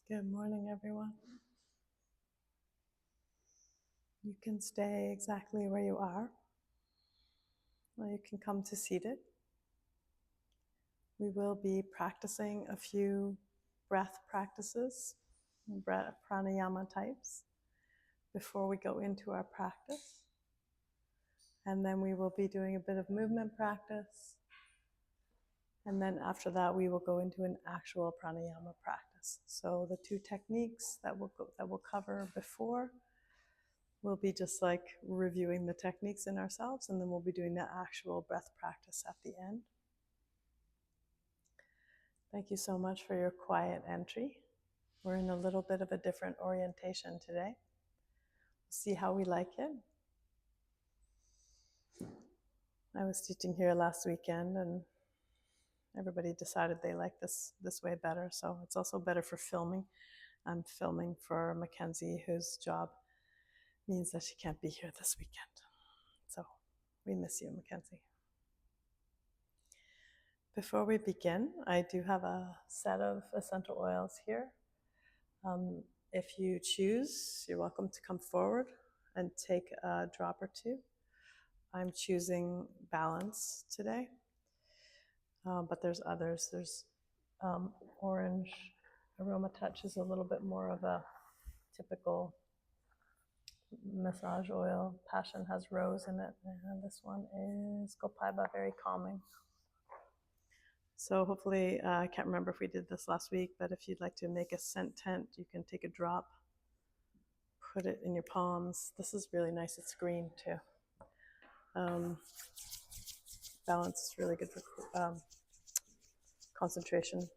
Good morning, everyone. You can stay exactly where you are, or you can come to seated. We will be practicing a few breath practices, pranayama types, before we go into our practice. And then we will be doing a bit of movement practice. And then after that, we will go into an actual pranayama practice. So the two techniques that we'll cover before we'll be just like reviewing the techniques in ourselves, and then we'll be doing the actual breath practice at the end. Thank you so much for your quiet entry. We're in a little bit of a different orientation today. See how we like it. I was teaching here last weekend, and everybody decided they like this way better, so it's also better for filming. I'm filming for Mackenzie, whose job means that she can't be here this weekend. So we miss you, Mackenzie. Before we begin, I do have a set of essential oils here. If you choose, you're welcome to come forward and take a drop or two. I'm choosing Balance today, but there's others. There's Orange Aroma Touch is a little bit more of a typical massage oil. Passion has rose in it, and this one is Copaiba, very calming. So hopefully, I can't remember if we did this last week, but if you'd like to make a scent tent, you can take a drop, put it in your palms. This is really nice. It's green too. Balance is really good for concentration.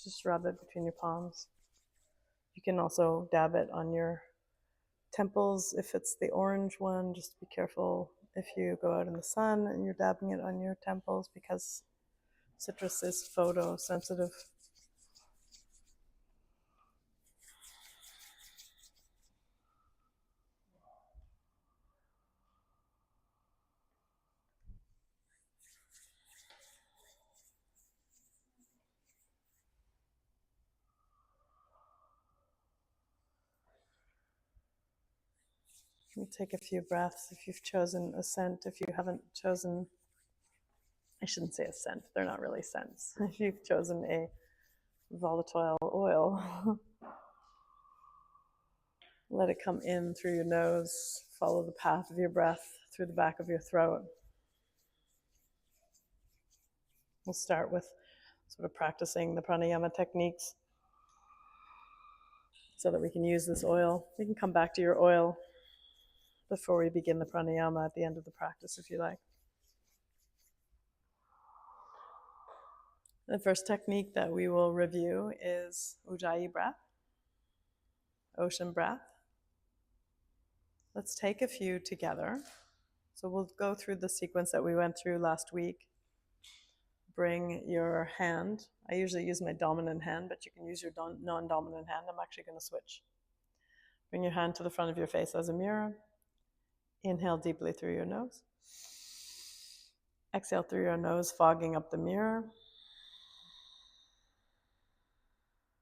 Just rub it between your palms. You can also dab it on your temples if it's the orange one. Just be careful if you go out in the sun and you're dabbing it on your temples, because citrus is photosensitive. You take a few breaths. If you've chosen a scent, if you haven't chosen, I shouldn't say a scent, they're not really scents. If you've chosen a volatile oil, let it come in through your nose, follow the path of your breath through the back of your throat. We'll start with sort of practicing the pranayama techniques so that we can use this oil. You can come back to your oil before we begin the pranayama at the end of the practice if you like. The first technique that we will review is Ujjayi breath, ocean breath. Let's take a few together. So we'll go through the sequence that we went through last week. Bring your hand. I usually use my dominant hand, but you can use your non-dominant hand. I'm actually going to switch. Bring your hand to the front of your face as a mirror. Inhale deeply through your nose. Exhale through your nose, fogging up the mirror.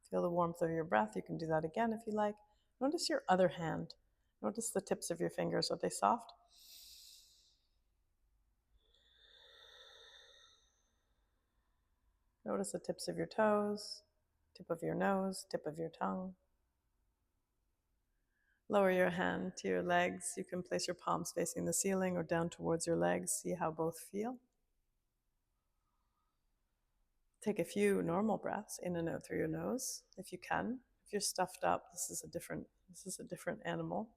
Feel the warmth of your breath. You can do that again if you like. Notice your other hand. Notice the tips of your fingers. Are they soft? Notice the tips of your toes, tip of your nose, tip of your tongue. Lower your hand to your legs. You can place your palms facing the ceiling or down towards your legs. See how both feel. Take a few normal breaths in and out through your nose if you can. If you're stuffed up, this is a different animal.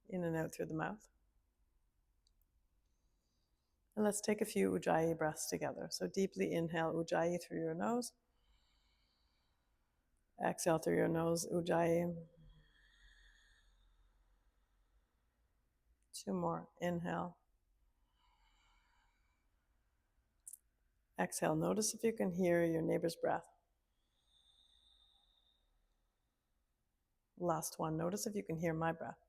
In and out through the mouth. And let's take a few Ujjayi breaths together. So deeply inhale Ujjayi through your nose. Exhale through your nose, Ujjayi. Two more. Inhale. Exhale. Notice if you can hear your neighbor's breath. Last one. Notice if you can hear my breath.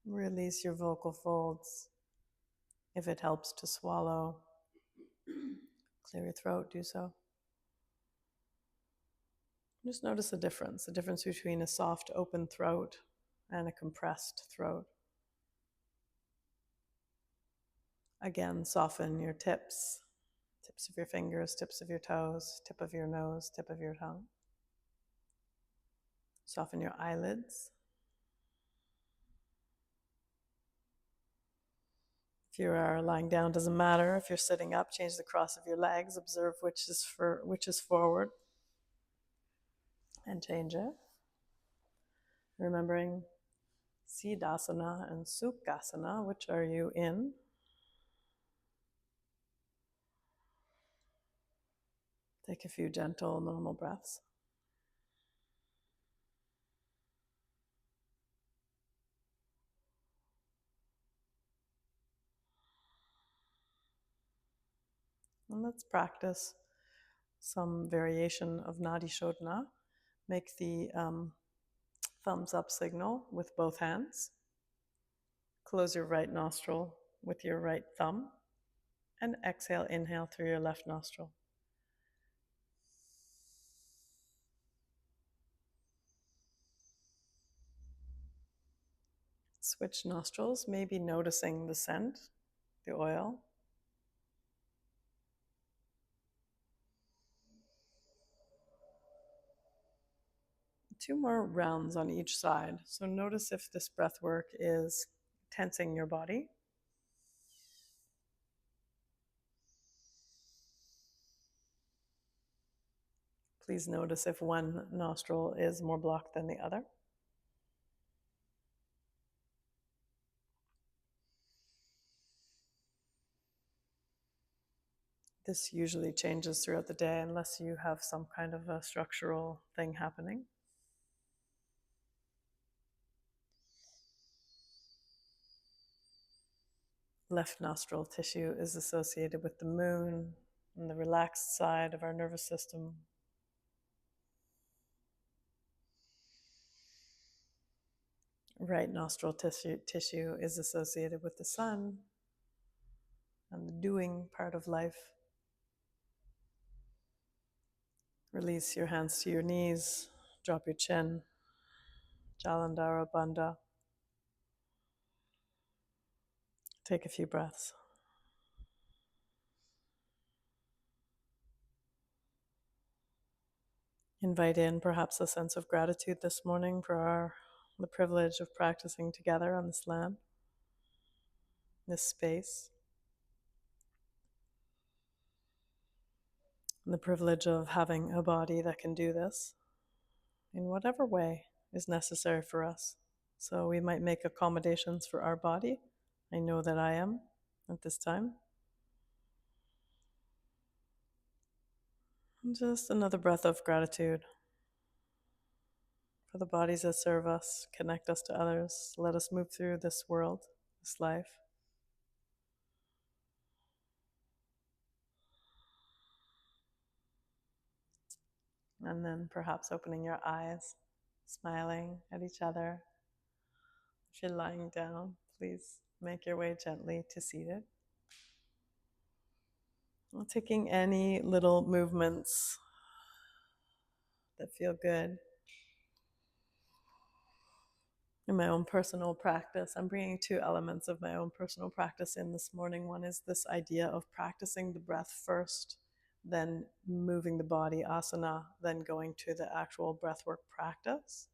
Release your vocal folds. If it helps to swallow, clear your throat, do so. Just notice the difference between a soft, open throat and a compressed throat. Again, soften your tips of your fingers, tips of your toes, tip of your nose, tip of your tongue. Soften your eyelids. If you are lying down, doesn't matter. If you're sitting up, change the cross of your legs. Observe which is forward, and change it. Remembering Siddhasana and Sukhasana, which are you in? Take a few gentle, normal breaths. And let's practice some variation of Nadi Shodhana. Make the thumbs up signal with both hands. Close your right nostril with your right thumb. And exhale, inhale through your left nostril. Switch nostrils, maybe noticing the scent, the oil. Two more rounds on each side. So notice if this breath work is tensing your body. Please notice if one nostril is more blocked than the other. This usually changes throughout the day unless you have some kind of a structural thing happening. Left nostril tissue is associated with the moon and the relaxed side of our nervous system. Right nostril tissue is associated with the sun and the doing part of life. Release your hands to your knees, drop your chin, Jalandhara Bandha. Take a few breaths. Invite in perhaps a sense of gratitude this morning for the privilege of practicing together on this land, this space, and the privilege of having a body that can do this in whatever way is necessary for us. So we might make accommodations for our body. I know that I am at this time. And just another breath of gratitude for the bodies that serve us, connect us to others, let us move through this world, this life. And then perhaps opening your eyes, smiling at each other. If you're lying down, please make your way gently to seated. Taking any little movements that feel good. In my own personal practice, I'm bringing two elements of my own personal practice in this morning. One is this idea of practicing the breath first, then moving the body, asana, then going to the actual breathwork practice.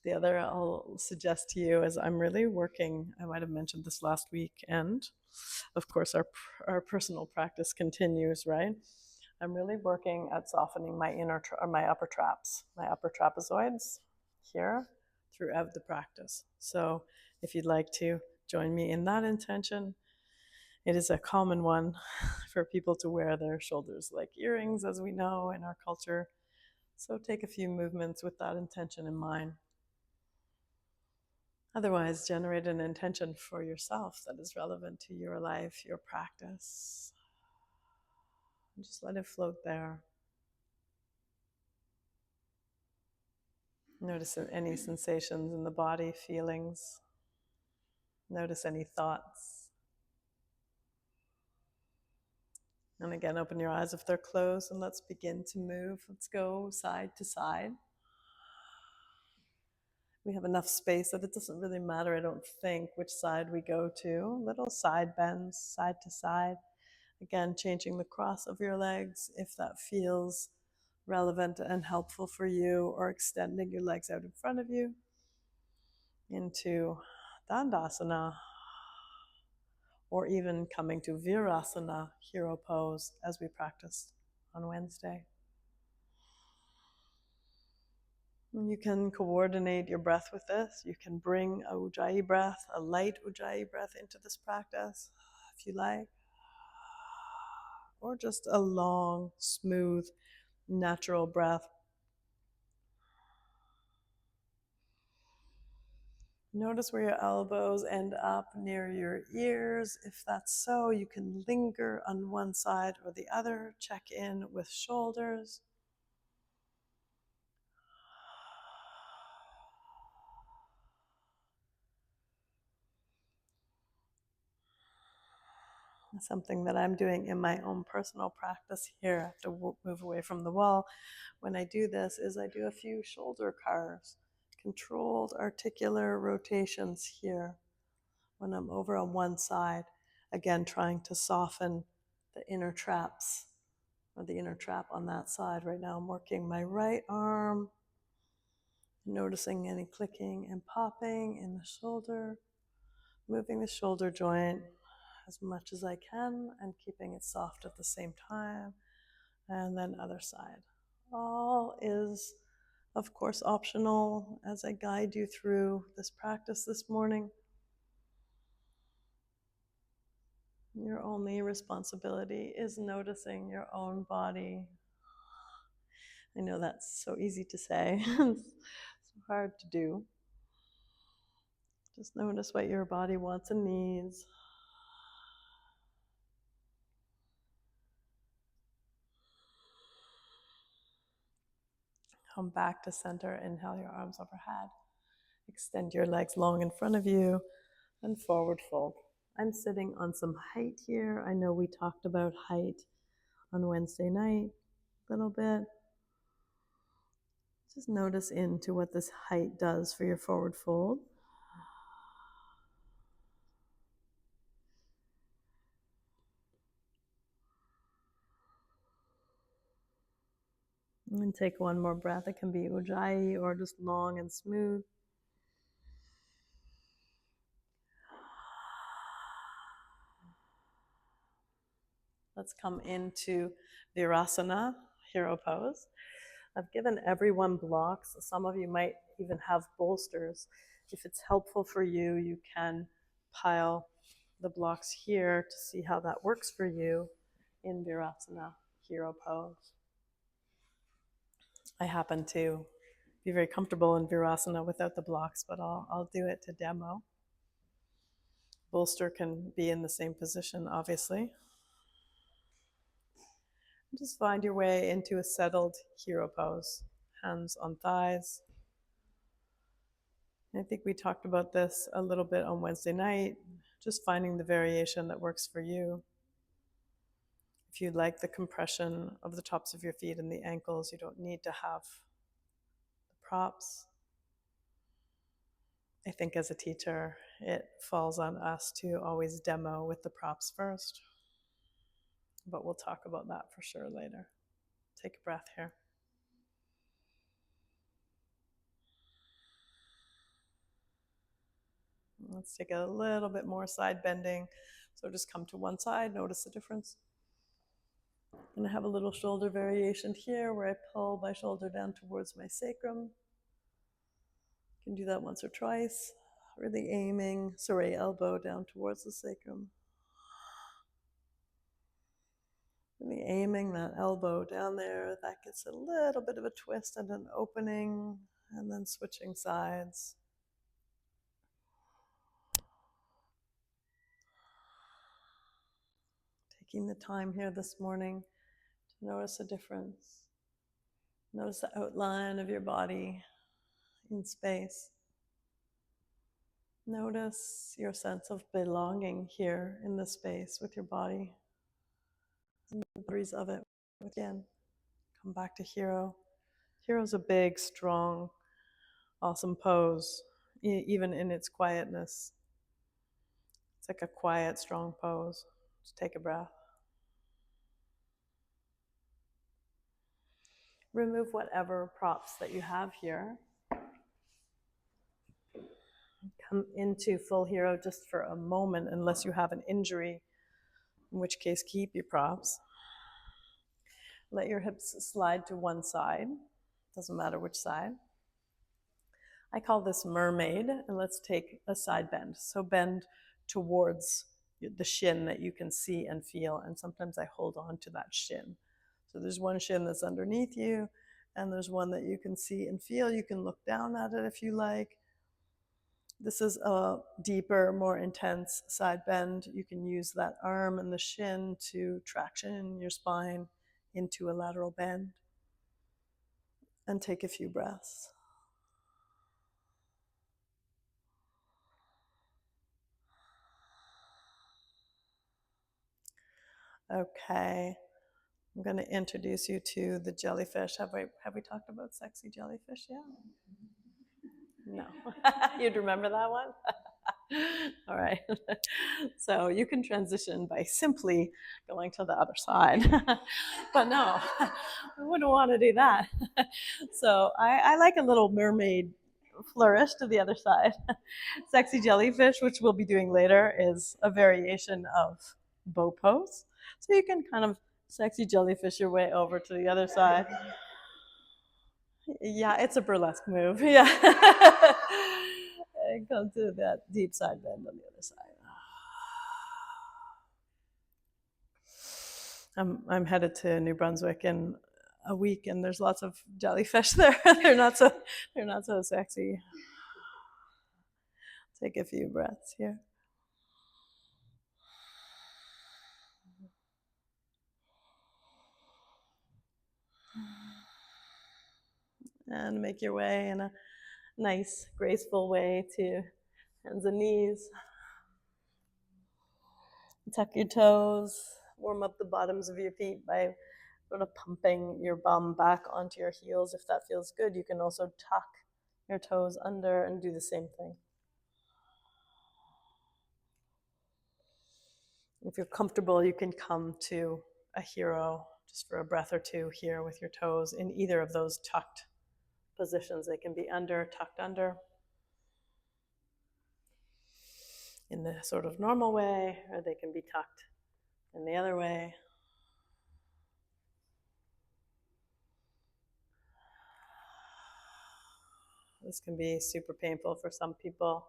The other I'll suggest to you is I'm really working, I might have mentioned this last week, and of course our personal practice continues, right? I'm really working at softening my my upper traps, my upper trapezoids here throughout the practice. So if you'd like to join me in that intention, it is a common one for people to wear their shoulders like earrings, as we know in our culture. So take a few movements with that intention in mind. Otherwise, generate an intention for yourself that is relevant to your life, your practice. And just let it float there. Notice any sensations in the body, feelings. Notice any thoughts. And again, open your eyes if they're closed, and let's begin to move. Let's go side to side. We have enough space that it doesn't really matter, I don't think, which side we go to. Little side bends, side to side. Again, changing the cross of your legs if that feels relevant and helpful for you, or extending your legs out in front of you into Dandasana, or even coming to Virasana, hero pose, as we practiced on Wednesday. You can coordinate your breath with this. You can bring a Ujjayi breath, a light Ujjayi breath into this practice, if you like. Or just a long, smooth, natural breath. Notice where your elbows end up near your ears. If that's so, you can linger on one side or the other. Check in with shoulders. Something that I'm doing in my own personal practice here, I have to move away from the wall. When I do this, is I do a few shoulder carves, controlled articular rotations here when I'm over on one side. Again, trying to soften the inner traps, or the inner trap on that side. Right now I'm working my right arm, noticing any clicking and popping in the shoulder, moving the shoulder joint as much as I can and keeping it soft at the same time. And then other side. All is, of course, optional as I guide you through this practice this morning. Your only responsibility is noticing your own body. I know that's so easy to say, it's so hard to do. Just notice what your body wants and needs. Come back to center, inhale your arms overhead. Extend your legs long in front of you and forward fold. I'm sitting on some height here. I know we talked about height on Wednesday night a little bit. Just notice into what this height does for your forward fold. And take one more breath. It can be Ujjayi or just long and smooth. Let's come into Virasana, hero pose. I've given everyone blocks. Some of you might even have bolsters. If it's helpful for you, you can pile the blocks here to see how that works for you in Virasana, hero pose. I happen to be very comfortable in Virasana without the blocks, but I'll do it to demo. Bolster can be in the same position, obviously. Just find your way into a settled hero pose. Hands on thighs. I think we talked about this a little bit on Wednesday night, just finding the variation that works for you. If you like the compression of the tops of your feet and the ankles, you don't need to have the props. I think as a teacher, it falls on us to always demo with the props first. But we'll talk about that for sure later. Take a breath here. Let's take a little bit more side bending. So just come to one side, notice the difference. And I have a little shoulder variation here where I pull my shoulder down towards my sacrum. You can do that once or twice. Really aiming, elbow down towards the sacrum. Really aiming that elbow down there. That gets a little bit of a twist and an opening, and then switching sides. Taking the time here this morning to notice a difference. Notice the outline of your body in space. Notice your sense of belonging here in this space with your body. boundaries of it. Again, come back to hero. Hero's a big, strong, awesome pose, even in its quietness. It's like a quiet, strong pose. Just take a breath. Remove whatever props that you have here. Come into full hero just for a moment, unless you have an injury, in which case keep your props. Let your hips slide to one side. Doesn't matter which side. I call this mermaid, and let's take a side bend. So bend towards the shin that you can see and feel, and sometimes I hold on to that shin. So there's one shin that's underneath you, and there's one that you can see and feel. You can look down at it if you like. This is a deeper, more intense side bend. You can use that arm and the shin to traction your spine into a lateral bend. And take a few breaths. Okay, I'm going to introduce you to the jellyfish. Have we talked about sexy jellyfish yet? No. You'd remember that one? All right. So you can transition by simply going to the other side. But no, I wouldn't want to do that. So I like a little mermaid flourish to the other side. Sexy jellyfish, which we'll be doing later, is a variation of bow pose. So you can kind of sexy jellyfish your way over to the other side. Yeah, it's a burlesque move. Yeah. And come to that deep side bend on the other side. I'm headed to New Brunswick in a week, and there's lots of jellyfish there. they're not so sexy. Take a few breaths here. And make your way in a nice, graceful way to hands and knees. Tuck your toes. Warm up the bottoms of your feet by sort of pumping your bum back onto your heels. If that feels good, you can also tuck your toes under and do the same thing. If you're comfortable, you can come to a hero just for a breath or two here with your toes in either of those tucked positions. They can be under, tucked under, in the sort of normal way, or they can be tucked in the other way. This can be super painful for some people.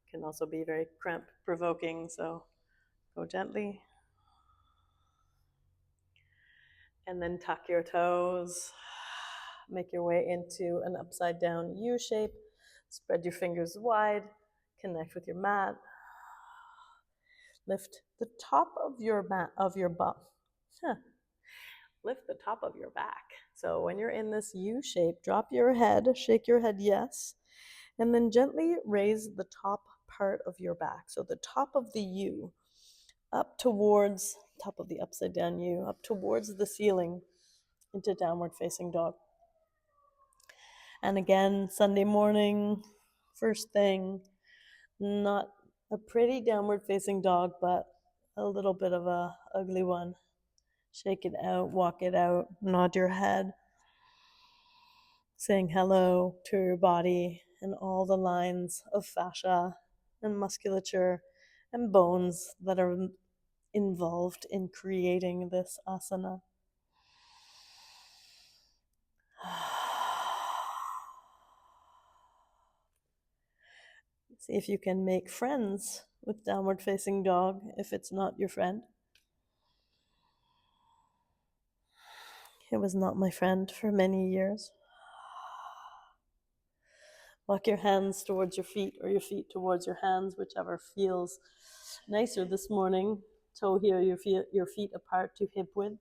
It can also be very cramp provoking, so go gently. And then tuck your toes. Make your way into an upside down U shape. Spread your fingers wide. Connect with your mat. Lift the top of your butt. Lift the top of your back. So when you're in this U shape, drop your head, shake your head yes, and then gently raise the top part of your back. So the top of the U up towards top of the upside down U, up towards the ceiling into downward facing dog. And again, Sunday morning, first thing, not a pretty downward facing dog, but a little bit of a ugly one. Shake it out, walk it out, nod your head, saying hello to your body and all the lines of fascia and musculature and bones that are involved in creating this asana. See if you can make friends with downward facing dog if it's not your friend. It was not my friend for many years. Walk your hands towards your feet or your feet towards your hands, whichever feels nicer this morning. Toe heel your feet apart to hip width.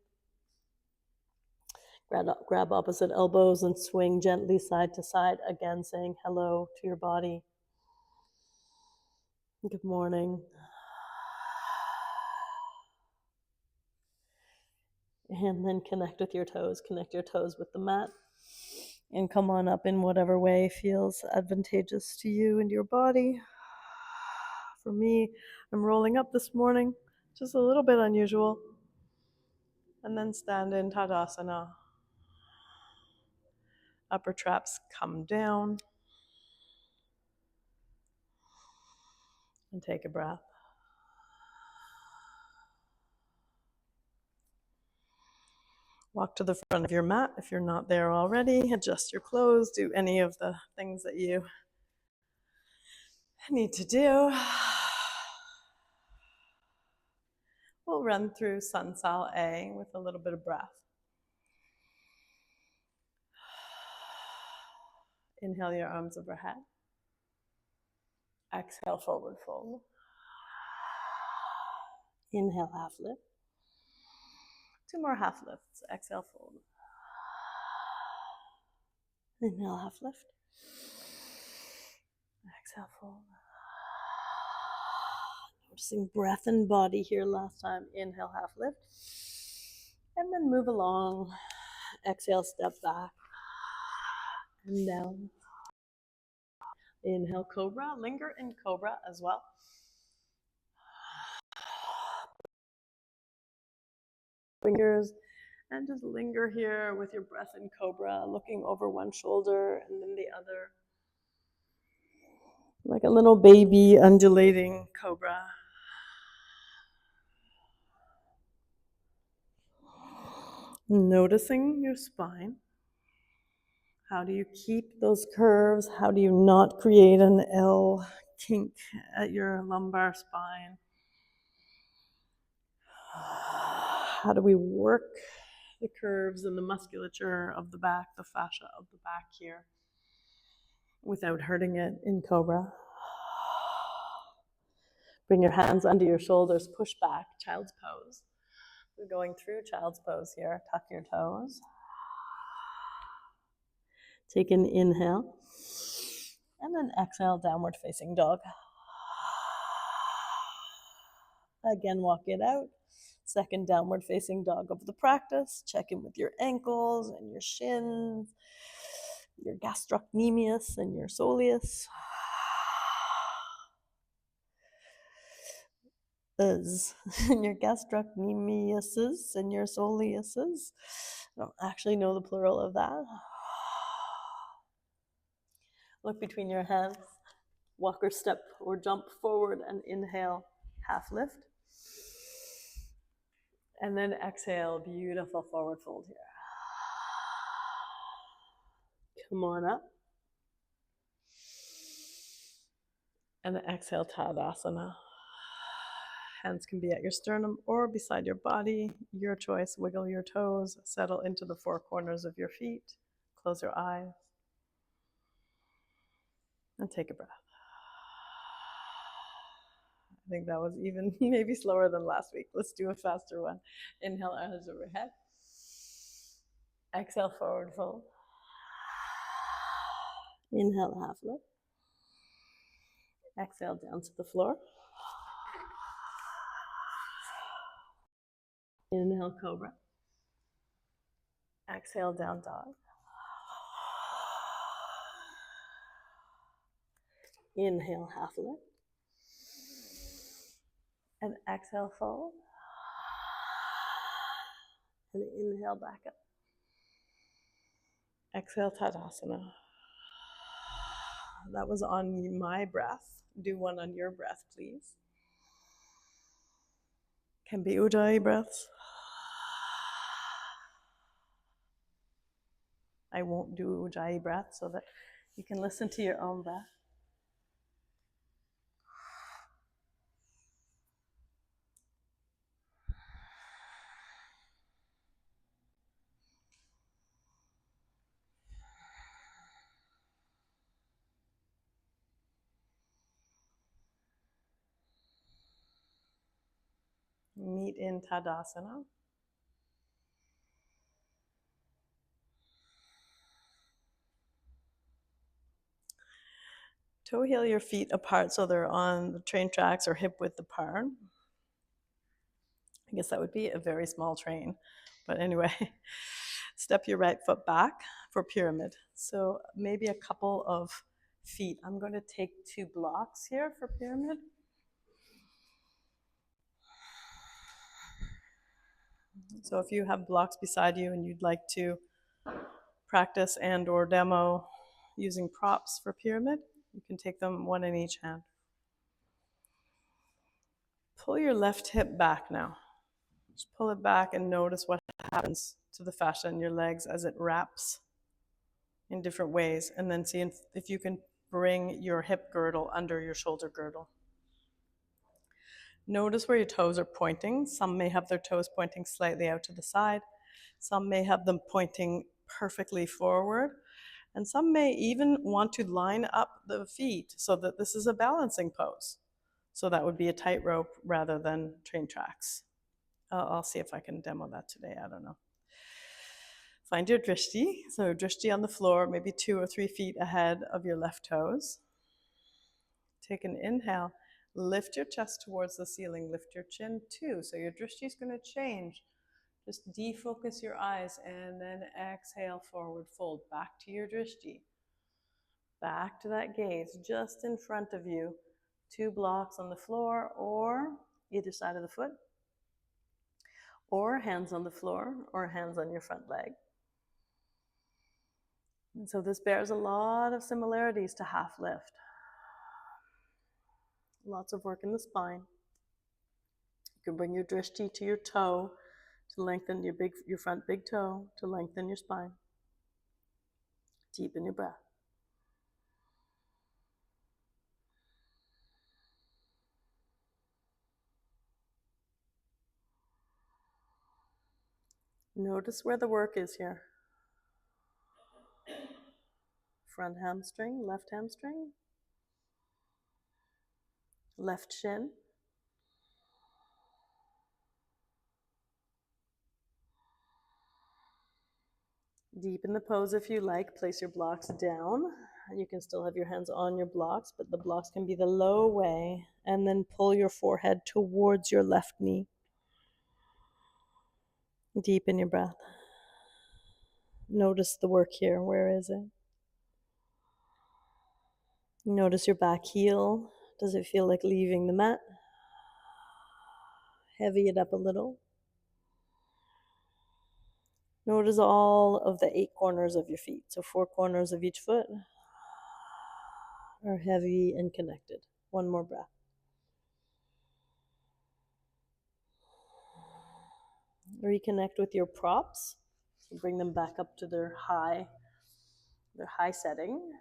Grab opposite elbows and swing gently side to side, again saying hello to your body. Good morning. And then connect with your toes. Connect your toes with the mat. And come on up in whatever way feels advantageous to you and your body. For me, I'm rolling up this morning, just a little bit unusual. And then stand in Tadasana. Upper traps come down. And take a breath. Walk to the front of your mat if you're not there already. Adjust your clothes. Do any of the things that you need to do. We'll run through Sun Sal A with a little bit of breath. Inhale your arms overhead. Exhale, forward fold. Inhale, half lift. 2 more half lifts. Exhale, fold. Inhale, half lift. Exhale, fold. Noticing breath and body here last time. Inhale, half lift. And then move along. Exhale, step back. And down. Inhale, cobra. Linger in cobra as well. Fingers. And just linger here with your breath in cobra, looking over one shoulder and then the other. Like a little baby undulating cobra. Noticing your spine. How do you keep those curves? How do you not create an L kink at your lumbar spine? How do we work the curves and the musculature of the back, the fascia of the back here, without hurting it in cobra? Bring your hands under your shoulders, push back, child's pose. We're going through child's pose here. Tuck your toes. Take an inhale. And then exhale, downward facing dog. Again, walk it out. Second downward facing dog of the practice. Check in with your ankles and your shins, your gastrocnemius and your soleus. And your gastrocnemiuses and your soleuses. I don't actually know the plural of that. Look between your hands. Walk or step or jump forward and inhale, half lift. And then exhale, beautiful forward fold here. Come on up. And then exhale, Tadasana. Hands can be at your sternum or beside your body. Your choice. Wiggle your toes. Settle into the 4 corners of your feet. Close your eyes. And take a breath. I think that was even maybe slower than last week. Let's do a faster one. Inhale, arms overhead. Exhale, forward fold. Inhale, half lift. Exhale, down to the floor. Inhale, cobra. Exhale, down dog. Inhale, half lift. And exhale, fold. And inhale, back up. Exhale, Tadasana. That was on my breath. Do one on your breath, please. Can be Ujjayi breaths. I won't do Ujjayi breath so that you can listen to your own breath. Meet in Tadasana. Toe heel your feet apart so they're on the train tracks or hip width apart. I guess that would be a very small train. But anyway, step your right foot back for pyramid. So maybe a couple of feet. I'm going to take 2 blocks here for pyramid. So if you have blocks beside you and you'd like to practice and or demo using props for pyramid, you can take them one in each hand. Pull your left hip back now. Just pull it back and notice what happens to the fascia in your legs as it wraps in different ways. And then see if you can bring your hip girdle under your shoulder girdle. Notice where your toes are pointing. Some may have their toes pointing slightly out to the side. Some may have them pointing perfectly forward. And some may even want to line up the feet so that this is a balancing pose. So that would be a tightrope rather than train tracks. I'll see if I can demo that today. I don't know. Find your drishti. So drishti on the floor, maybe 2 or 3 feet ahead of your left toes. Take an inhale. Lift your chest towards the ceiling. Lift your chin too. So your drishti is going to change. Just defocus your eyes and then exhale, forward fold. Back to your drishti. Back to that gaze just in front of you. 2 blocks on the floor or either side of the foot. Or hands on the floor or hands on your front leg. And so this bears a lot of similarities to half lift. Lots of work in the spine. You can bring your drishti to your toe to lengthen your front big toe, to lengthen your spine. Deepen your breath. Notice where the work is here. Front hamstring, left hamstring, left shin. Deepen the pose if you like. Place your blocks down. You can still have your hands on your blocks, but the blocks can be the low way. And then pull your forehead towards your left knee. Deepen your breath. Notice the work here. Where is it? Notice your back heel. Does it feel like leaving the mat? Heavy it up a little. Notice all of the 8 corners of your feet. So 4 corners of each foot are heavy and connected. One more breath. Reconnect with your props. Bring them back up to their high setting.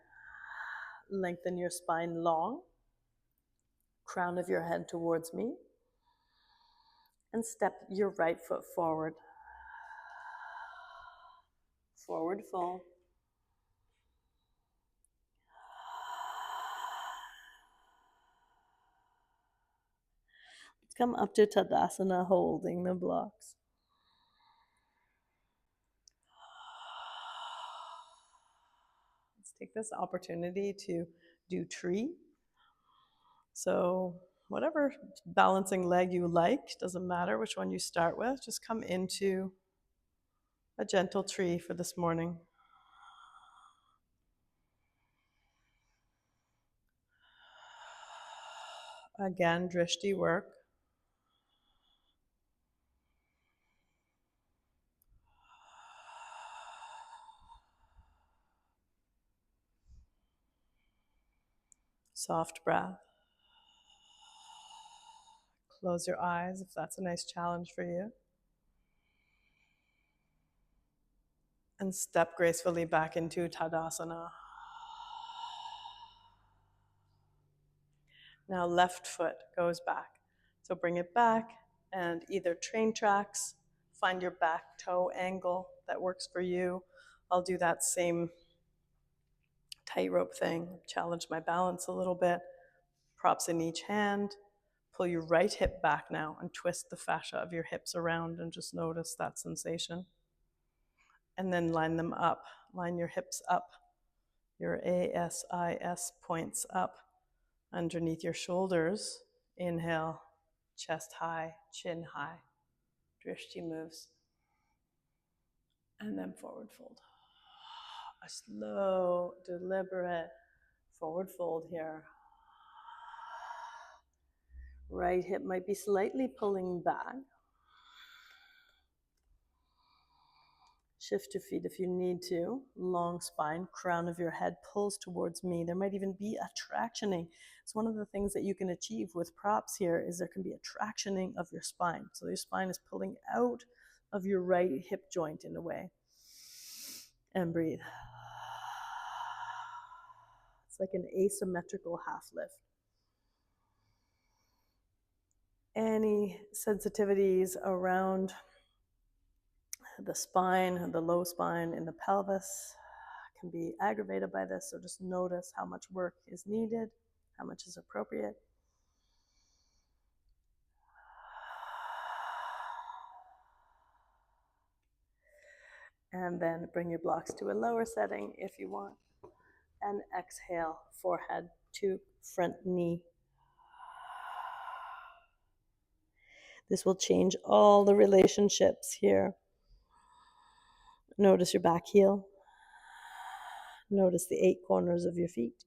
Lengthen your spine long. Crown of your head towards me. And step your right foot forward. Forward fold. Let's come up to Tadasana, holding the blocks. Let's take this opportunity to do tree. So whatever balancing leg you like, doesn't matter which one you start with, just come into a gentle tree for this morning. Again, drishti work. Soft breath. Close your eyes if that's a nice challenge for you. And step gracefully back into Tadasana. Now left foot goes back. So bring it back and either train tracks, find your back toe angle that works for you. I'll do that same tightrope thing, challenge my balance a little bit. Props in each hand. Pull your right hip back now and twist the fascia of your hips around and just notice that sensation. And then line them up. Line your hips up. Your ASIS points up underneath your shoulders. Inhale, chest high, chin high. Drishti moves. and then forward fold. A slow, deliberate forward fold here. Right hip might be slightly pulling back. Shift your feet if you need to. Long spine, crown of your head pulls towards me. There might even be a tractioning. It's one of the things that you can achieve with props here is there can be a tractioning of your spine. So your spine is pulling out of your right hip joint in a way. And breathe. It's like an asymmetrical half lift. Any sensitivities around the spine, the low spine in the pelvis can be aggravated by this, so just notice how much work is needed, how much is appropriate. And then bring your blocks to a lower setting if you want. And exhale, forehead to front knee. This will change all the relationships here. Notice your back heel. Notice the 8 corners of your feet.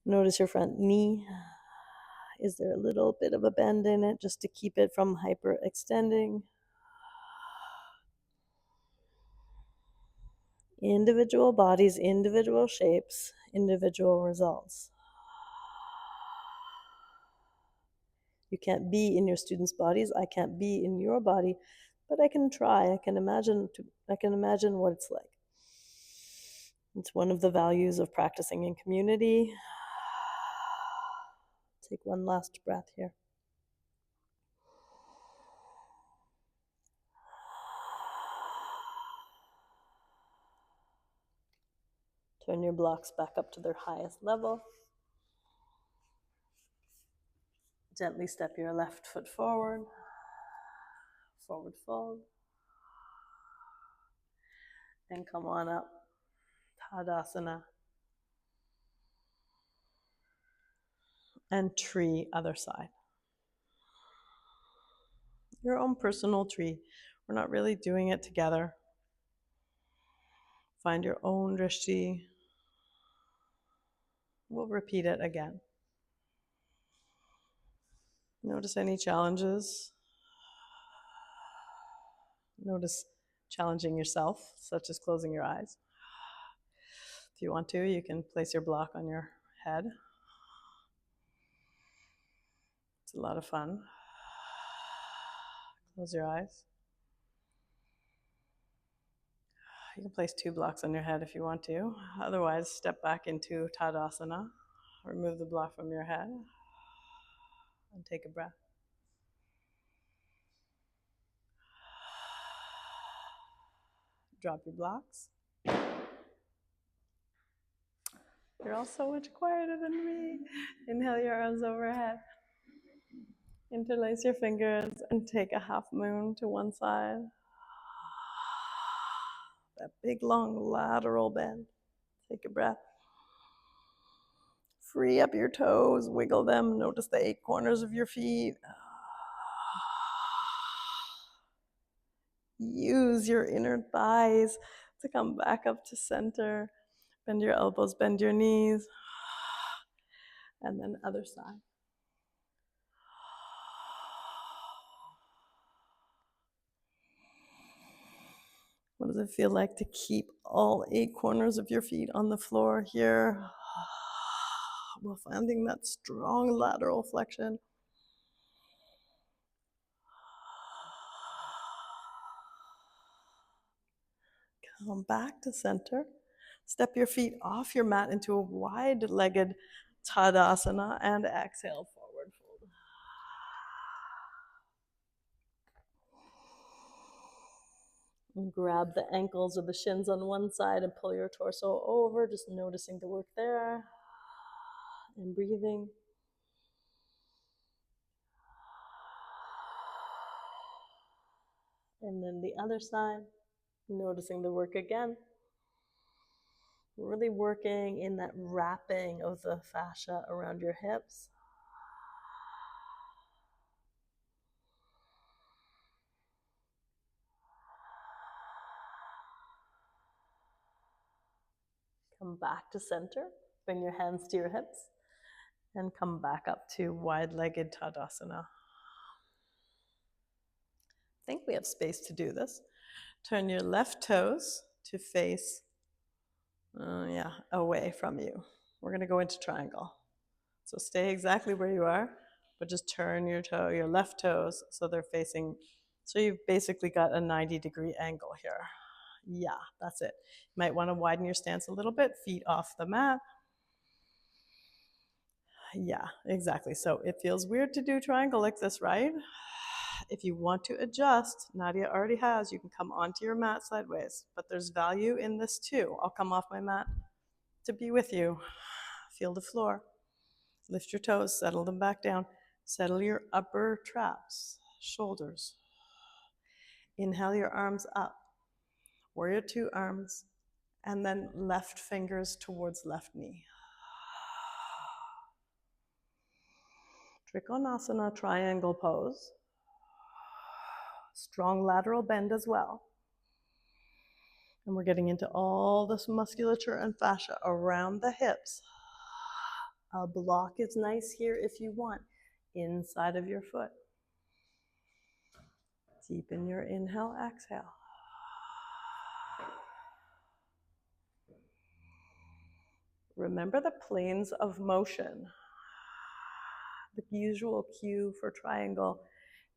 Notice your front knee. Is there a little bit of a bend in it just to keep it from hyperextending? Individual bodies, individual shapes, individual results. You can't be in your students' bodies. I can't be in your body, but I can try. I can imagine what it's like. It's one of the values of practicing in community. Take one last breath here. Turn your blocks back up to their highest level. Gently step your left foot forward. Forward fold. And come on up. Tadasana. And tree, other side. Your own personal tree. We're not really doing it together. Find your own drishti. We'll repeat it again. Notice any challenges. Notice challenging yourself, such as closing your eyes. If you want to, you can place your block on your head. It's a lot of fun. Close your eyes. You can place 2 blocks on your head if you want to. Otherwise, step back into Tadasana. Remove the block from your head. And take a breath. Drop your blocks. You're all so much quieter than me. Inhale your arms overhead. Interlace your fingers and take a half moon to one side. That big, long lateral bend. Take a breath. Free up your toes, wiggle them. Notice the 8 corners of your feet. Use your inner thighs to come back up to center. Bend your elbows, bend your knees. And then other side. What does it feel like to keep all 8 corners of your feet on the floor here? While finding that strong lateral flexion. Come back to center. Step your feet off your mat into a wide-legged Tadasana and exhale, forward fold. And grab the ankles or the shins on one side and pull your torso over, just noticing the work there. And breathing. And then the other side, noticing the work again. Really working in that wrapping of the fascia around your hips. Come back to center. Bring your hands to your hips. And come back up to wide-legged Tadasana. I think we have space to do this. Turn your left toes to face, away from you. We're going to go into triangle. So stay exactly where you are, but just turn your left toes so they're facing, so you've basically got a 90-degree angle here. Yeah, that's it. You might want to widen your stance a little bit, feet off the mat. Yeah, exactly. So it feels weird to do triangle like this, right? If you want to adjust, Nadia already has, you can come onto your mat sideways, but there's value in this too. I'll come off my mat to be with you. Feel the floor. Lift your toes, settle them back down. Settle your upper traps, shoulders. Inhale your arms up. Warrior two arms, and then left fingers towards left knee. Trikonasana, triangle pose. Strong lateral bend as well. And we're getting into all this musculature and fascia around the hips. A block is nice here if you want, inside of your foot. Deepen your inhale, exhale. Remember the planes of motion. The usual cue for triangle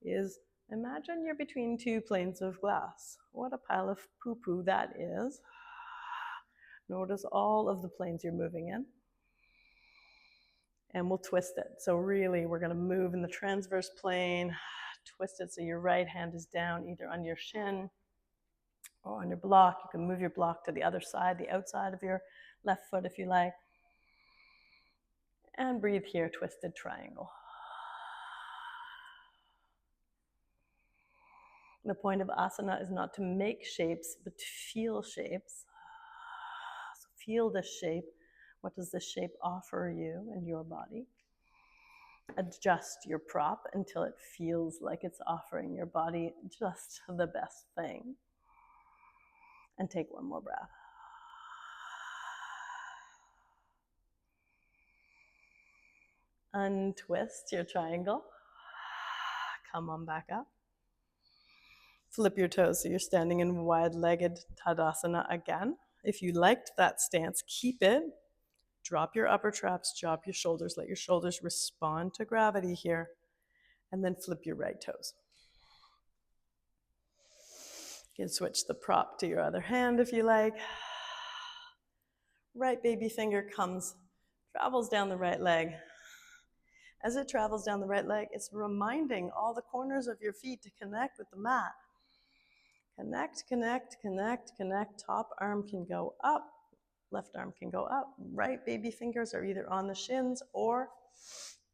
is imagine you're between two planes of glass. What a pile of poo-poo that is. Notice all of the planes you're moving in. And we'll twist it. So really, we're going to move in the transverse plane, twist it so your right hand is down either on your shin or on your block. You can move your block to the other side, the outside of your left foot if you like. And breathe here, twisted triangle. The point of asana is not to make shapes, but to feel shapes. So feel this shape. What does this shape offer you and your body? Adjust your prop until it feels like it's offering your body just the best thing. And take one more breath. Untwist your triangle. Come on back up. Flip your toes so you're standing in wide-legged Tadasana again. If you liked that stance, keep it. Drop your upper traps, drop your shoulders, let your shoulders respond to gravity here, and then flip your right toes. You can switch the prop to your other hand if you like. Right baby finger travels down the right leg. As it travels down the right leg, it's reminding all the corners of your feet to connect with the mat. Connect, connect, connect, connect. Top arm can go up, left arm can go up. Right baby fingers are either on the shins or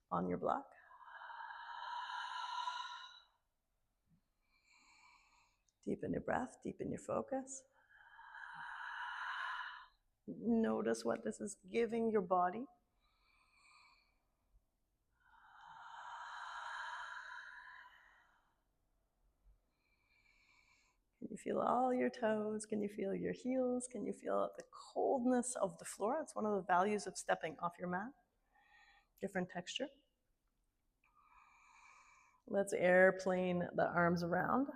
on your block. Deepen your breath, deepen your focus. Notice what this is giving your body. Can you feel all your toes? Can you feel your heels? Can you feel the coldness of the floor? It's one of the values of stepping off your mat. Different texture. Let's airplane the arms around.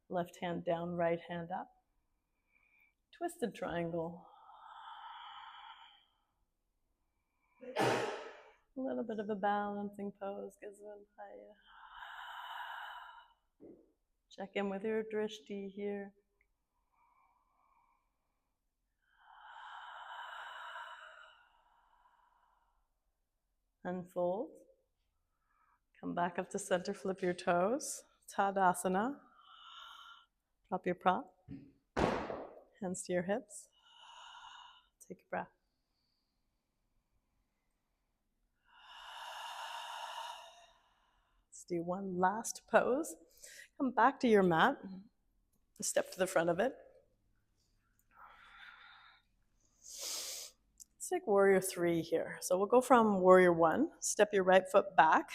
Left hand down, right hand up. Twisted triangle. A little bit of a balancing pose. Check in with your drishti here. Unfold. Come back up to center, flip your toes. Tadasana. Drop your prop. Hands to your hips. Take a breath. Let's do one last pose. Come back to your mat. Step to the front of it. Let's take warrior three here. So we'll go from warrior one. Step your right foot back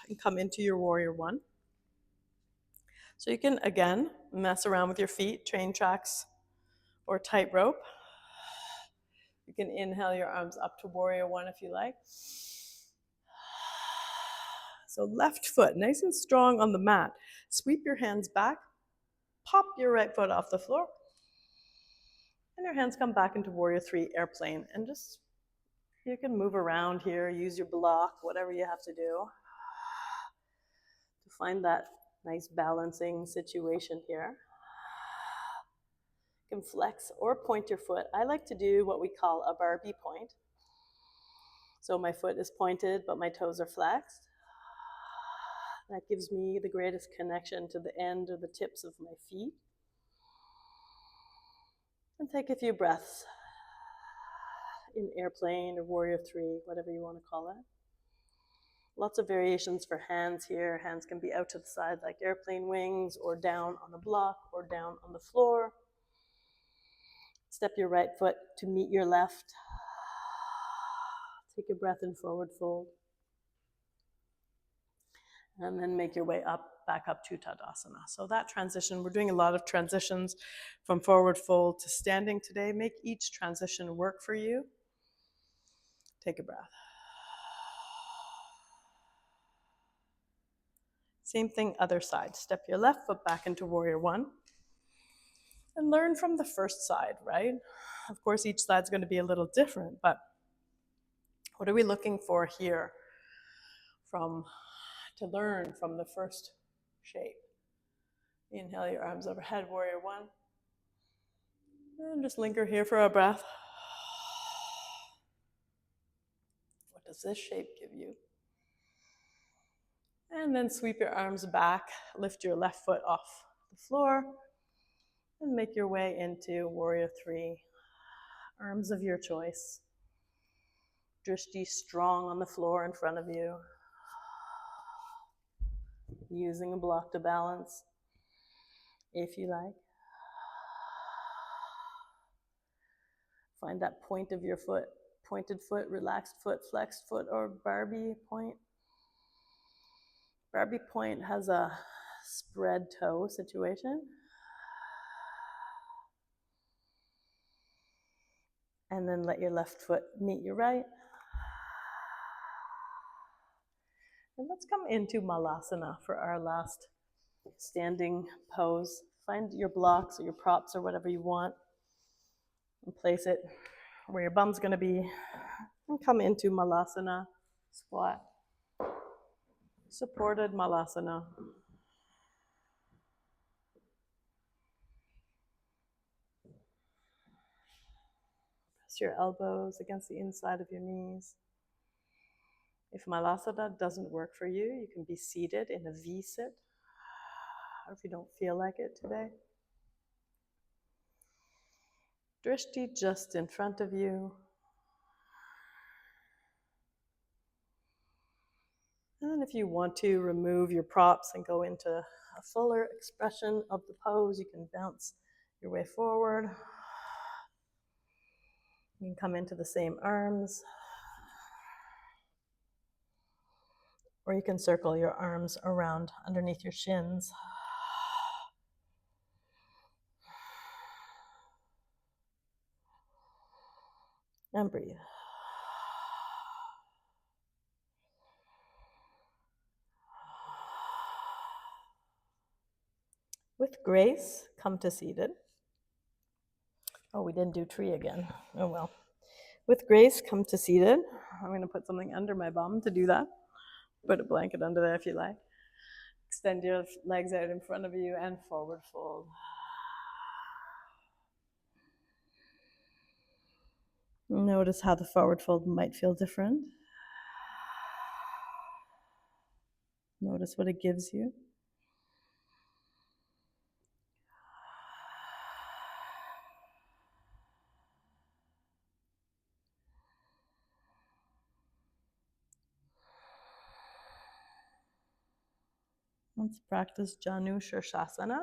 and come into your warrior one. So you can, again, mess around with your feet, train tracks, or tightrope. You can inhale your arms up to warrior one if you like. So left foot nice and strong on the mat. Sweep your hands back. Pop your right foot off the floor. And your hands come back into warrior three, airplane. And just, you can move around here, use your block, whatever you have to do to find that nice balancing situation here. You can flex or point your foot. I like to do what we call a Barbie point. So my foot is pointed, but my toes are flexed. That gives me the greatest connection to the end or the tips of my feet. And take a few breaths in airplane or warrior three, whatever you want to call it. Lots of variations for hands here. Hands can be out to the side like airplane wings, or down on the block, or down on the floor. Step your right foot to meet your left. Take a breath in forward fold. And then make your way up, back up to Tadasana. So that transition, we're doing a lot of transitions from forward fold to standing today. Make each transition work for you. Take a breath. Same thing, other side. Step your left foot back into warrior one. And learn from the first side, right? Of course, each side's going to be a little different, but what are we looking for here to learn from the first shape? Inhale your arms overhead, warrior one. And just linger here for a breath. What does this shape give you? And then sweep your arms back, lift your left foot off the floor, and make your way into warrior three. Arms of your choice. Drishti strong on the floor in front of you. Using a block to balance, if you like. Find that point of your foot, pointed foot, relaxed foot, flexed foot, or Barbie point. Barbie point has a spread toe situation. And then let your left foot meet your right. And let's come into Malasana for our last standing pose. Find your blocks or your props or whatever you want and place it where your bum's going to be. And come into Malasana, squat. Supported Malasana. Press your elbows against the inside of your knees. If Malasana doesn't work for you, you can be seated in a V-sit, or if you don't feel like it today. Drishti just in front of you. And then if you want to remove your props and go into a fuller expression of the pose, you can bounce your way forward. You can come into the same arms. Or you can circle your arms around underneath your shins. And breathe. With grace, come to seated. Oh, we didn't do tree again. Oh well. With grace, come to seated. I'm going to put something under my bum to do that. Put a blanket under there if you like. Extend your legs out in front of you and forward fold. Notice how the forward fold might feel different. Notice what it gives you. Let's practice Janu Shirshasana.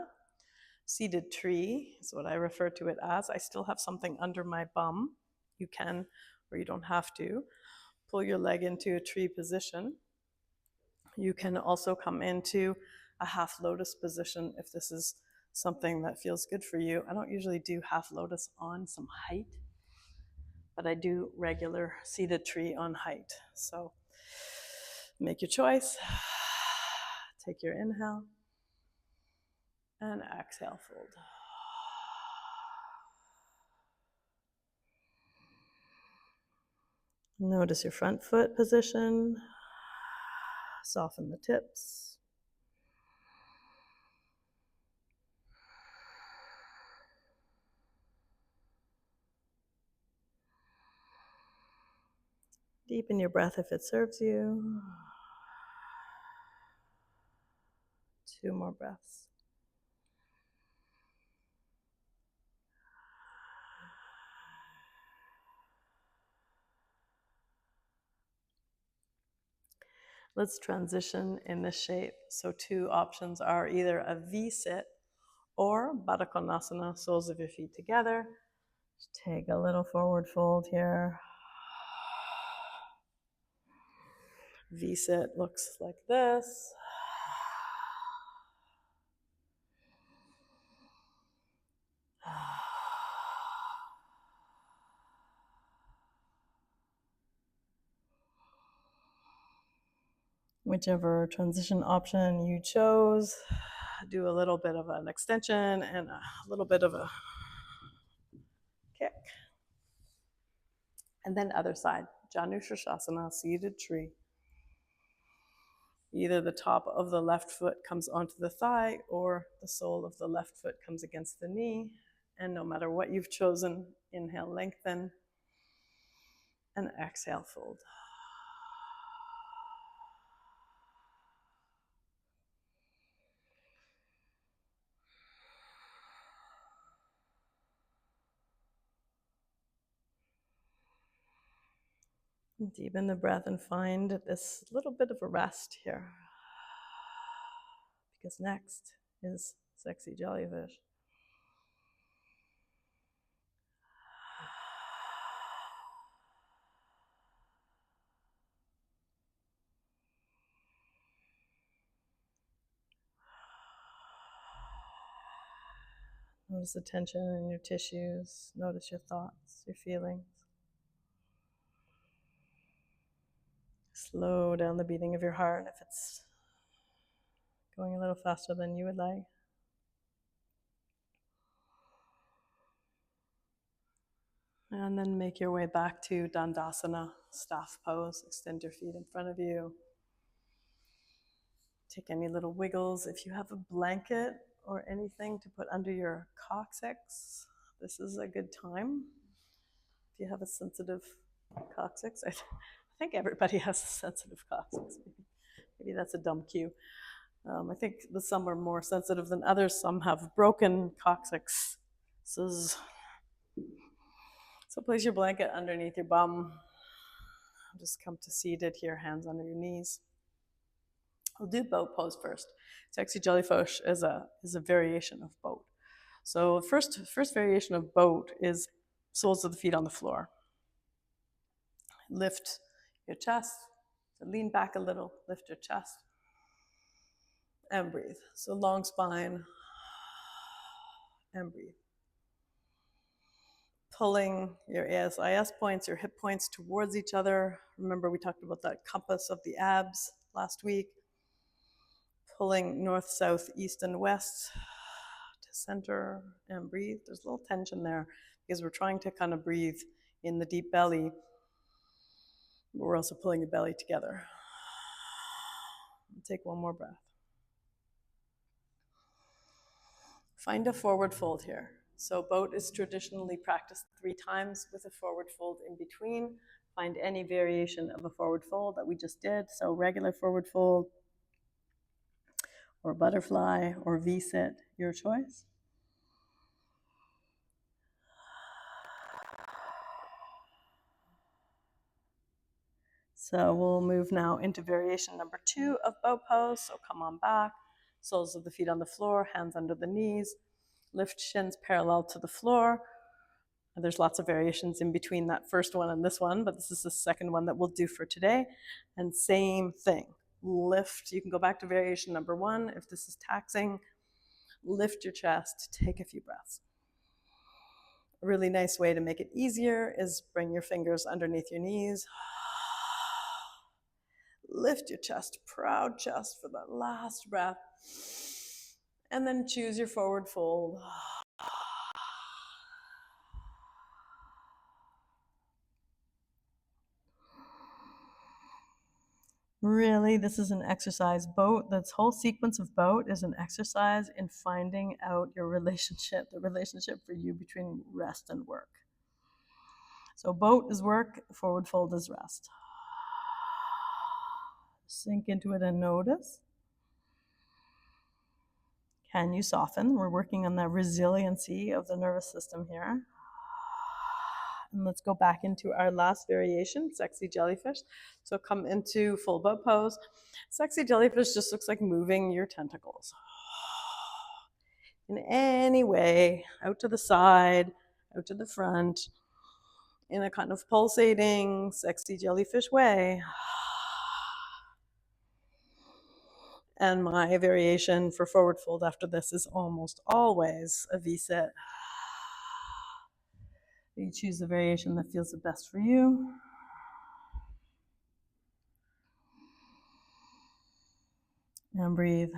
Seated tree is what I refer to it as. I still have something under my bum. You can, or you don't have to. Pull your leg into a tree position. You can also come into a half lotus position if this is something that feels good for you. I don't usually do half lotus on some height, but I do regular seated tree on height. So make your choice. Take your inhale and exhale, fold. Notice your front foot position. Soften the tips. Deepen your breath if it serves you. 2 more breaths. Let's transition in this shape. So 2 options are either a V-sit or Baddha Konasana, soles of your feet together. Just take a little forward fold here. V-sit looks like this. Whichever transition option you chose, do a little bit of an extension and a little bit of a kick. And then other side, Janu Sirsasana, seated tree. Either the top of the left foot comes onto the thigh or the sole of the left foot comes against the knee. And no matter what you've chosen, inhale, lengthen, and exhale, fold. Deepen the breath and find this little bit of a rest here. Because next is sexy jellyfish. Notice the tension in your tissues. Notice your thoughts, your feelings. Slow down the beating of your heart if it's going a little faster than you would like. And then make your way back to Dandasana, staff pose. Extend your feet in front of you. Take any little wiggles. If you have a blanket or anything to put under your coccyx, this is a good time. If you have a sensitive coccyx, I think everybody has a sensitive coccyx. Maybe that's a dumb cue. I think some are more sensitive than others. Some have broken coccyxes. So place your blanket underneath your bum. Just come to seated here, hands under your knees. We'll do boat pose first. Sexy jellyfish is a variation of boat. So first variation of boat is soles of the feet on the floor. Lift your chest, so lean back a little, lift your chest, and breathe. So long spine, and breathe. Pulling your ASIS points, your hip points towards each other. Remember we talked about that compass of the abs last week. Pulling north, south, east, and west to center and breathe. There's a little tension there because we're trying to kind of breathe in the deep belly, but we're also pulling the belly together. Take one more breath. Find a forward fold here. So boat is traditionally practiced 3 times with a forward fold in between. Find any variation of a forward fold that we just did. So regular forward fold, or butterfly, or V-sit, your choice. So we'll move now into variation number 2 of boat pose. So come on back, soles of the feet on the floor, hands under the knees, lift shins parallel to the floor. And there's lots of variations in between that first one and this one, but this is the second one that we'll do for today. And same thing, lift. You can go back to variation number 1 if this is taxing. lift your chest, take a few breaths. A really nice way to make it easier is bring your fingers underneath your knees. Lift your chest, proud chest for that last breath. And then choose your forward fold. Really, this is an exercise. Boat, this whole sequence of boat is an exercise in finding out your relationship, the relationship for you between rest and work. So boat is work, forward fold is rest. Sink into it and notice. Can you soften? We're working on the resiliency of the nervous system here. And let's go back into our last variation, sexy jellyfish. So come into full boat pose. Sexy jellyfish just looks like moving your tentacles in any way, out to the side, out to the front, in a kind of pulsating, sexy jellyfish way. And my variation for forward fold after this is almost always a V-sit. You choose the variation that feels the best for you. And breathe.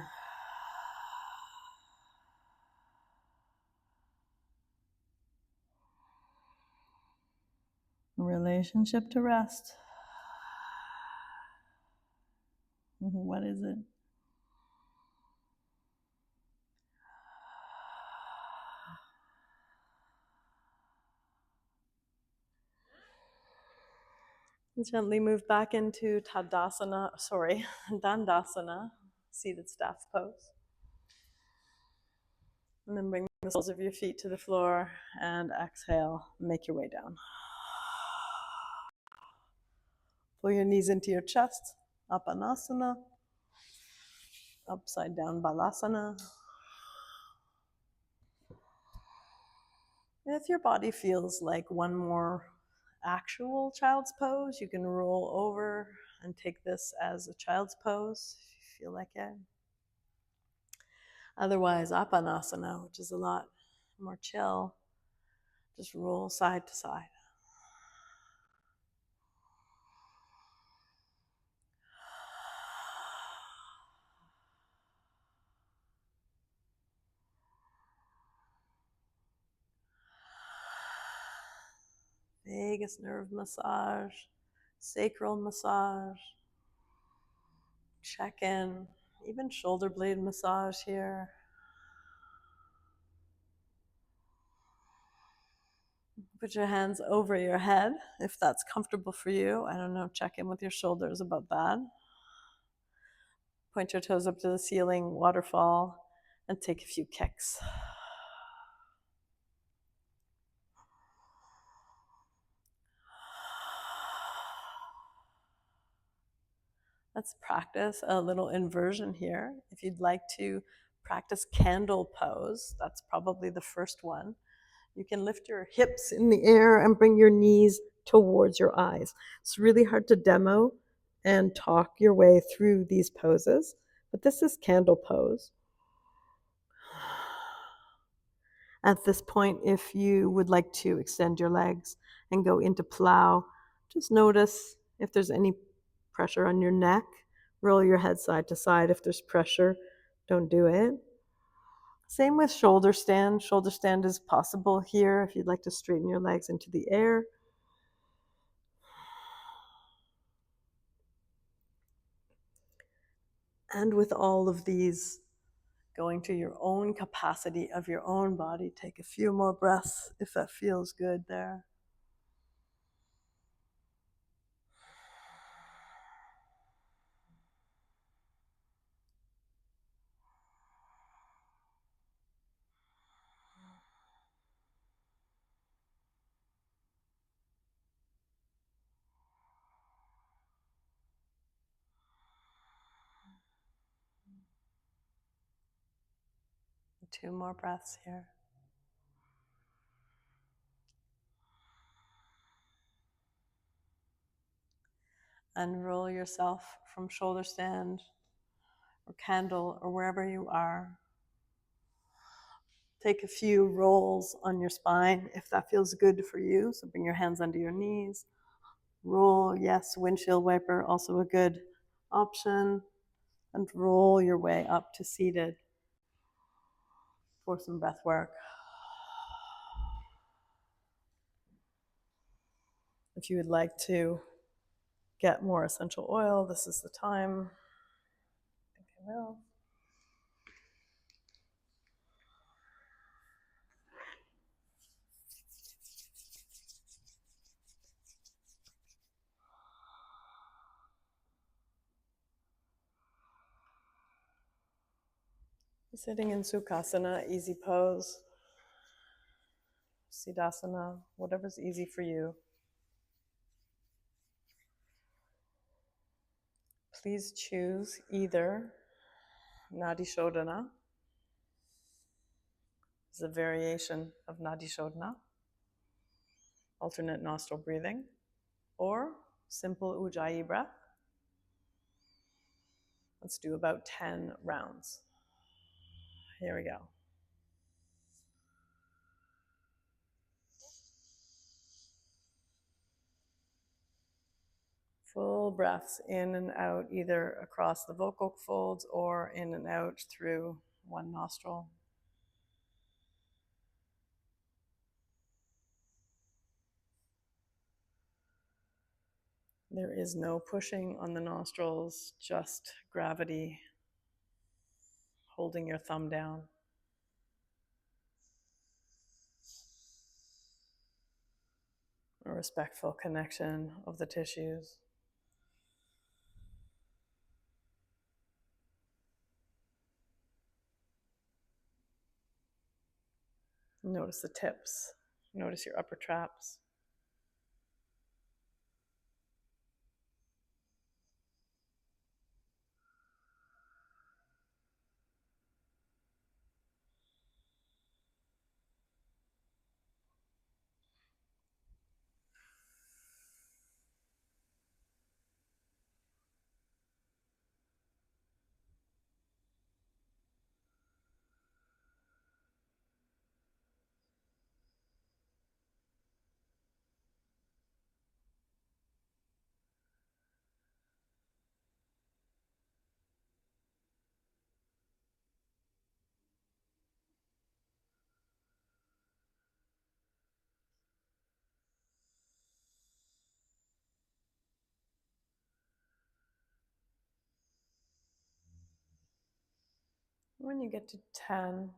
Relationship to rest. What is it? Gently move back into Dandasana, seated staff pose. And then bring the soles of your feet to the floor and exhale, make your way down. Pull your knees into your chest, Apanasana, upside down Balasana. If your body feels like one more actual child's pose, you can roll over and take this as a child's pose if you feel like it. Otherwise, Apanasana, which is a lot more chill, just roll side to side. Vagus nerve massage, sacral massage, check in, even shoulder blade massage here. Put your hands over your head if that's comfortable for you. I don't know, check in with your shoulders about that. Point your toes up to the ceiling, waterfall, and take a few kicks. Let's practice a little inversion here. If you'd like to practice candle pose, that's probably the first one. You can lift your hips in the air and bring your knees towards your eyes. It's really hard to demo and talk your way through these poses, but this is candle pose. At this point, if you would like to extend your legs and go into plow, just notice if there's any pressure on your neck. Roll your head side to side. If there's pressure, don't do it. Same with shoulder stand. Shoulder stand is possible here if you'd like to straighten your legs into the air. And with all of these, going to your own capacity of your own body, take a few more breaths if that feels good there. Two more breaths here. Unroll yourself from shoulder stand or candle or wherever you are. Take a few rolls on your spine if that feels good for you. So bring your hands under your knees. Roll, yes, windshield wiper, also a good option. And roll your way up to seated for some breath work. If you would like to get more essential oil, this is the time. I think I will. Sitting in Sukhasana, easy pose, Siddhasana, whatever's easy for you. Please choose either Nadi Shodhana, is a variation of Nadi Shodhana, alternate nostril breathing, or simple Ujjayi breath. Let's do about 10 rounds. Here we go. Full breaths in and out, either across the vocal folds or in and out through one nostril. There is no pushing on the nostrils, just gravity holding your thumb down. A respectful connection of the tissues. Notice the tips. Notice your upper traps. When you get to 10,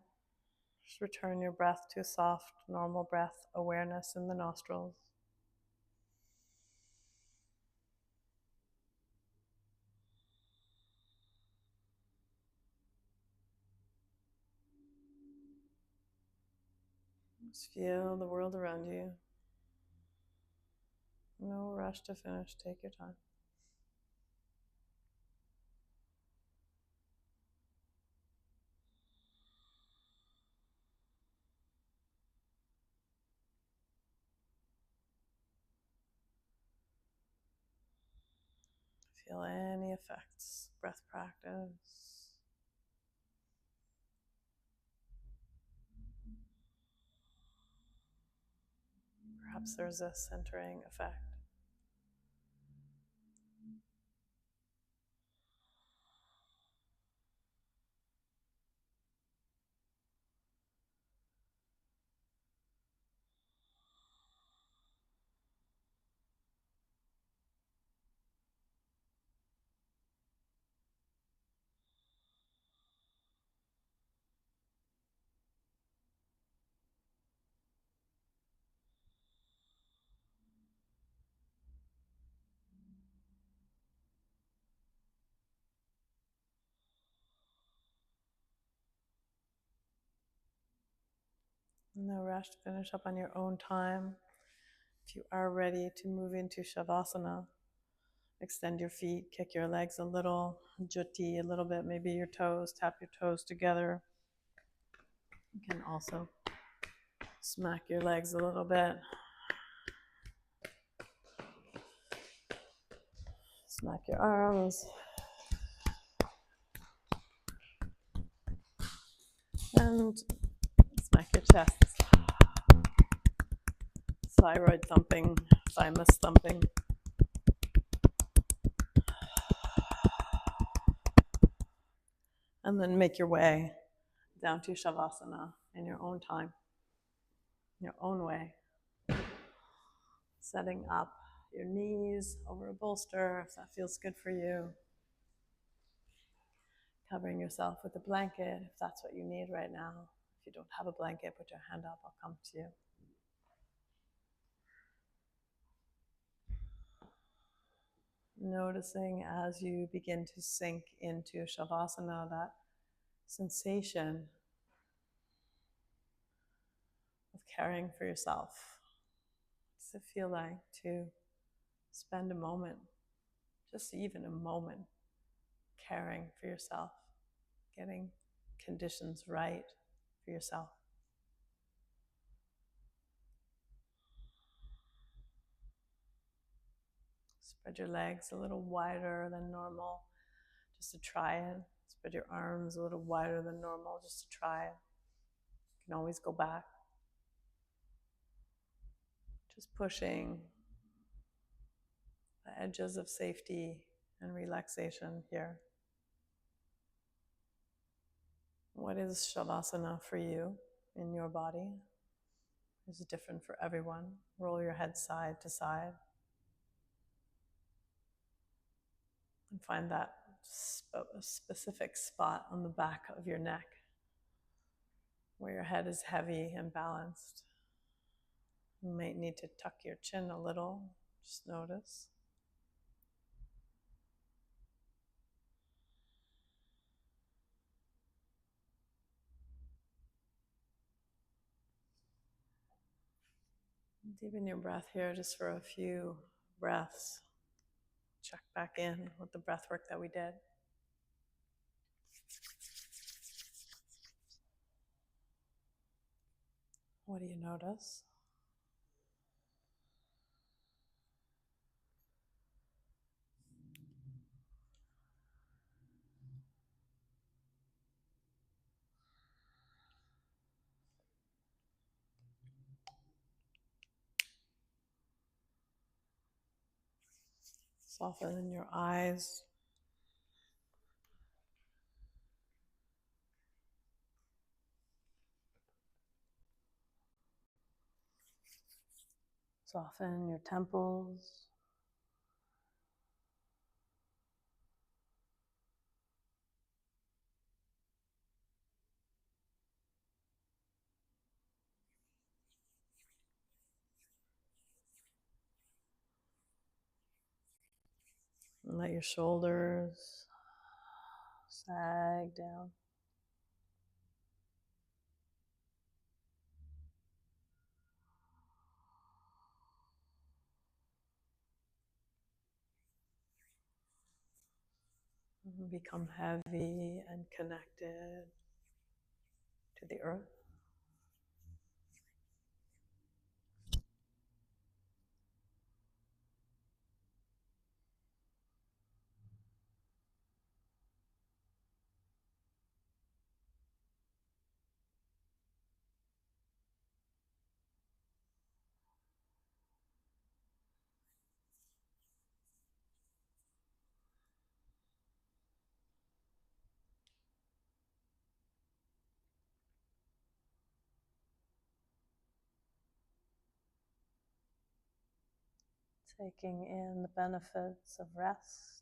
just return your breath to a soft, normal breath awareness in the nostrils. Just feel the world around you. No rush to finish, take your time. Feel any effects, breath practice. Perhaps there's a centering effect. No rush to finish up on your own time. If you are ready to move into Shavasana, extend your feet, kick your legs a little, juti a little bit, maybe your toes, tap your toes together. You can also smack your legs a little bit. Smack your arms. And smack smack your chest. Thyroid thumping, thymus thumping. And then make your way down to Shavasana in your own time, your own way. Setting up your knees over a bolster if that feels good for you. Covering yourself with a blanket if that's what you need right now. If you don't have a blanket, put your hand up, I'll come to you. Noticing as you begin to sink into Shavasana that sensation of caring for yourself. What does it feel like to spend a moment, just even a moment, caring for yourself, getting conditions right for yourself? Spread your legs a little wider than normal, just to try it. Spread your arms a little wider than normal, just to try it. You can always go back. Just pushing the edges of safety and relaxation here. What is Shavasana for you in your body? It's different for everyone. Roll your head side to side. And find that specific spot on the back of your neck where your head is heavy and balanced. You might need to tuck your chin a little. Just notice. Deepen your breath here just for a few breaths. Check back in with the breath work that we did. What do you notice? Soften your eyes. Soften your temples. And let your shoulders sag down. And become heavy and connected to the earth. Taking in the benefits of rest.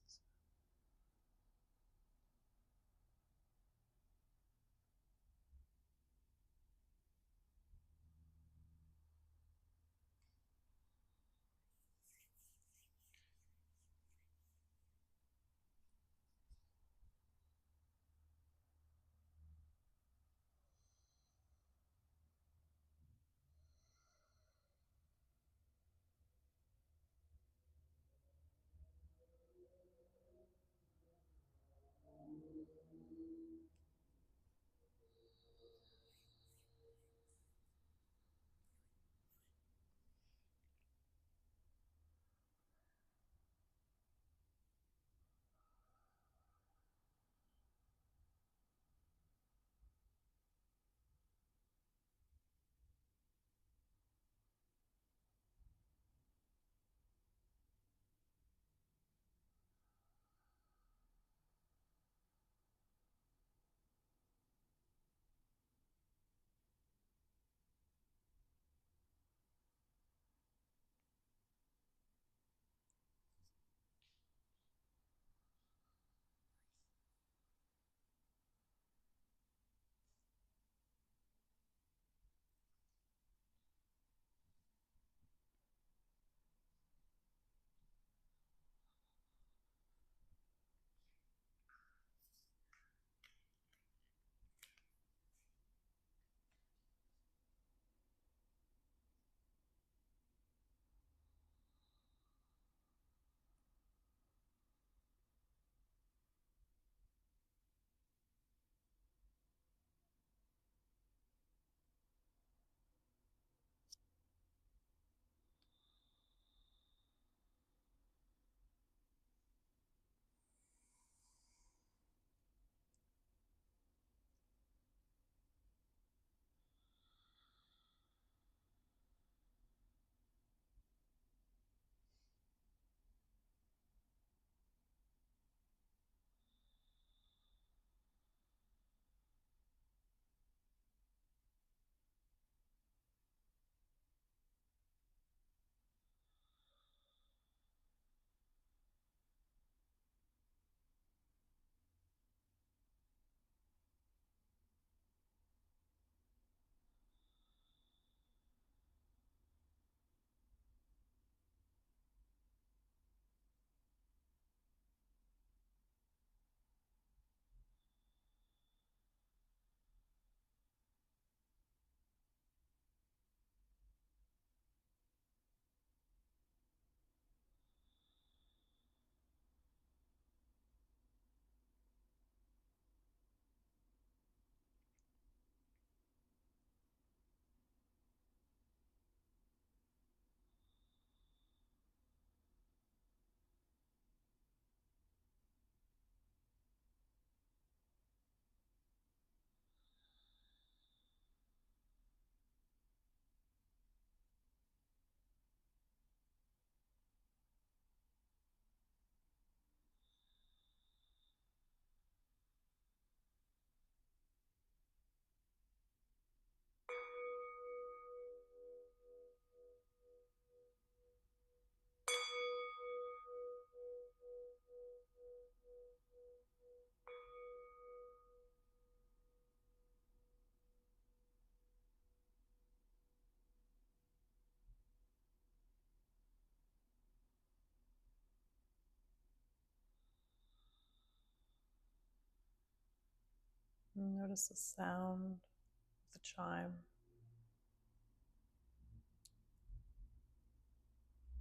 And notice the sound of the chime.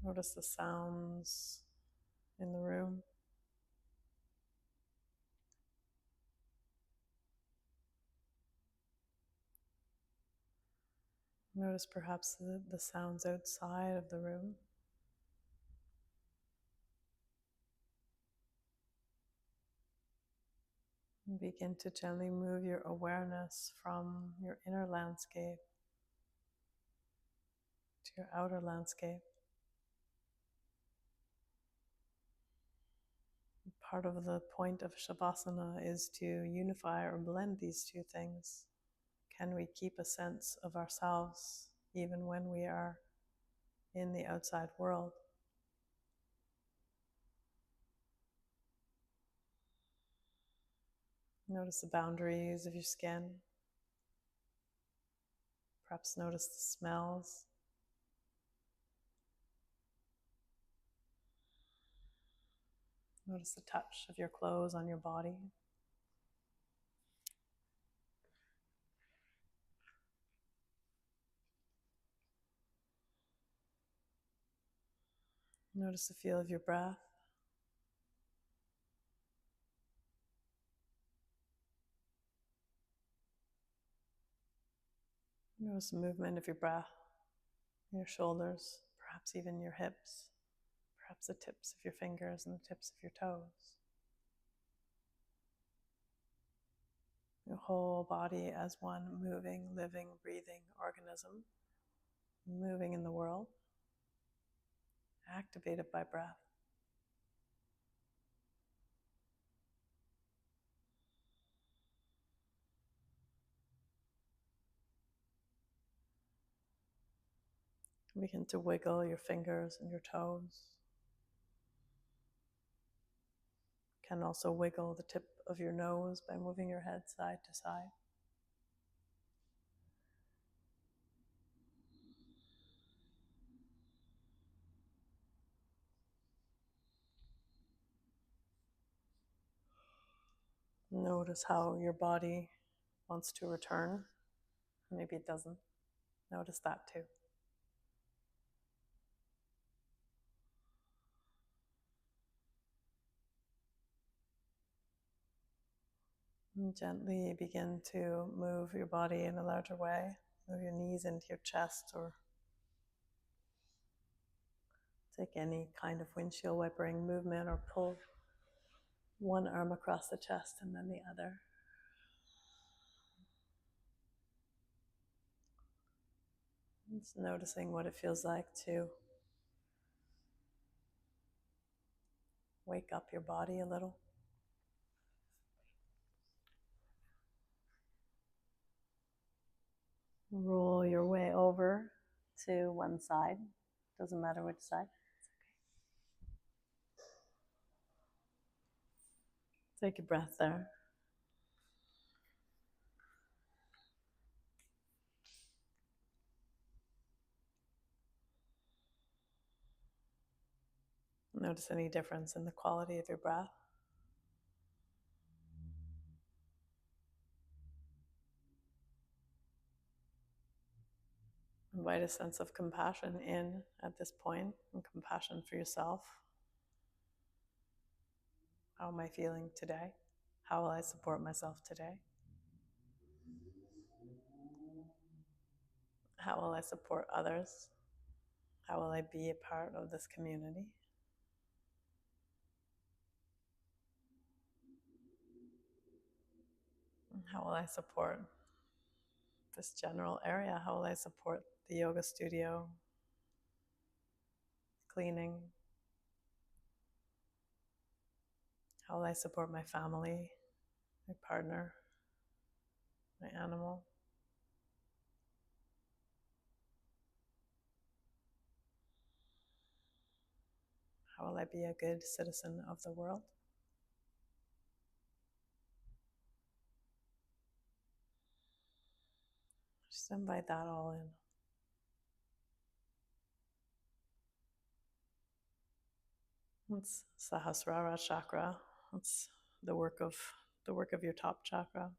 Notice the sounds in the room. Notice perhaps the sounds outside of the room. And begin to gently move your awareness from your inner landscape to your outer landscape. Part of the point of Shavasana is to unify or blend these two things. Can we keep a sense of ourselves even when we are in the outside world? Notice the boundaries of your skin. Perhaps notice the smells. Notice the touch of your clothes on your body. Notice the feel of your breath. Notice the movement of your breath, your shoulders, perhaps even your hips, perhaps the tips of your fingers and the tips of your toes. Your whole body as one moving, living, breathing organism, moving in the world, activated by breath. Begin to wiggle your fingers and your toes. You can also wiggle the tip of your nose by moving your head side to side. Notice how your body wants to return. Maybe it doesn't. Notice that too. And gently begin to move your body in a larger way. Move your knees into your chest, or take any kind of windshield wipering movement, or pull one arm across the chest and then the other. Just noticing what it feels like to wake up your body a little. Roll your way over to one side. Doesn't matter which side. Take a breath there. Notice any difference in the quality of your breath. Invite a sense of compassion in at this point, and compassion for yourself. How am I feeling today? How will I support myself today? How will I support others? How will I be a part of this community? How will I support this general area? How will I support the yoga studio, cleaning? How will I support my family, my partner, my animal? How will I be a good citizen of the world? Just invite that all in. It's Sahasrara chakra. It's the work of your top chakra.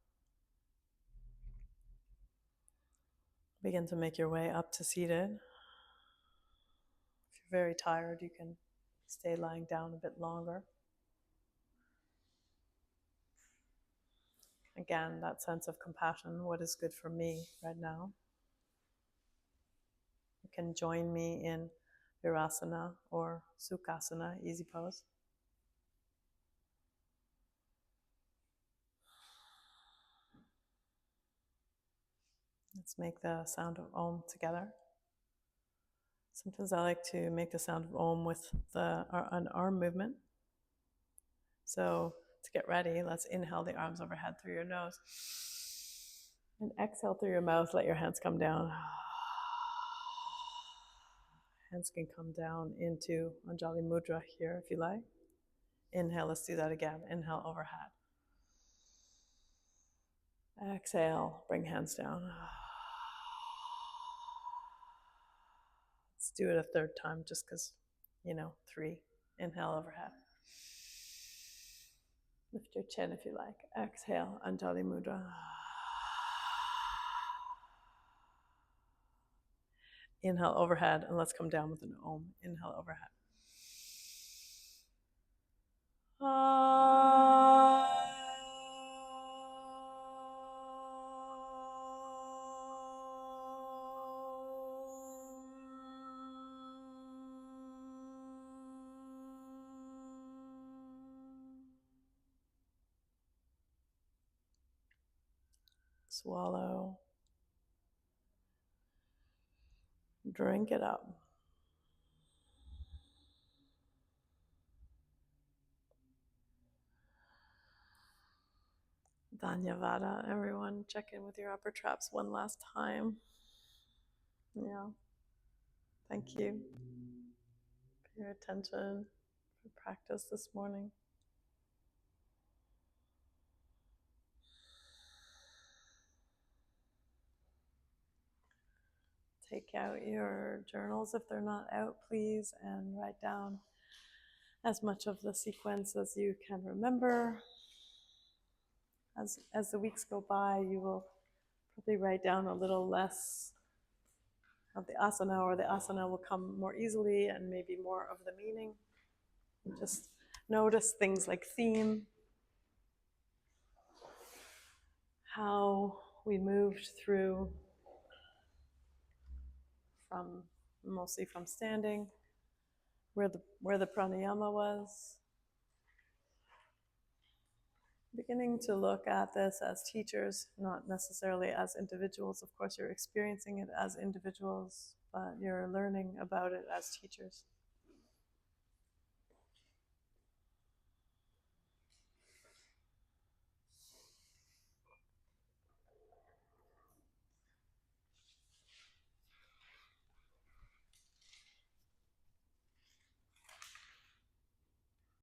Begin to make your way up to seated. If you're very tired, you can stay lying down a bit longer. Again, that sense of compassion, what is good for me right now. You can join me in Virasana or Sukhasana, easy pose. Let's make the sound of Om together. Sometimes I like to make the sound of Om with an arm movement. So to get ready, let's inhale the arms overhead through your nose. And exhale through your mouth, let your hands come down. Hands can come down into Anjali Mudra here if you like. Inhale, let's do that again. Inhale, overhead. Exhale, bring hands down. Let's do it a third time just because, 3. Inhale, overhead. Lift your chin if you like. Exhale, Anjali Mudra. Inhale, overhead, and let's come down with an Om. Inhale, overhead. Swallow. Drink it up. Dhanyavada, everyone. Check in with your upper traps one last time. Yeah. Thank you for your attention, for practice this morning. Take out your journals if they're not out, please, and write down as much of the sequence as you can remember. As the weeks go by, you will probably write down a little less of the asana, or the asana will come more easily and maybe more of the meaning. And just notice things like theme, how we moved through mostly from standing, where the pranayama was. Beginning to look at this as teachers, not necessarily as individuals. Of course, you're experiencing it as individuals, but you're learning about it as teachers.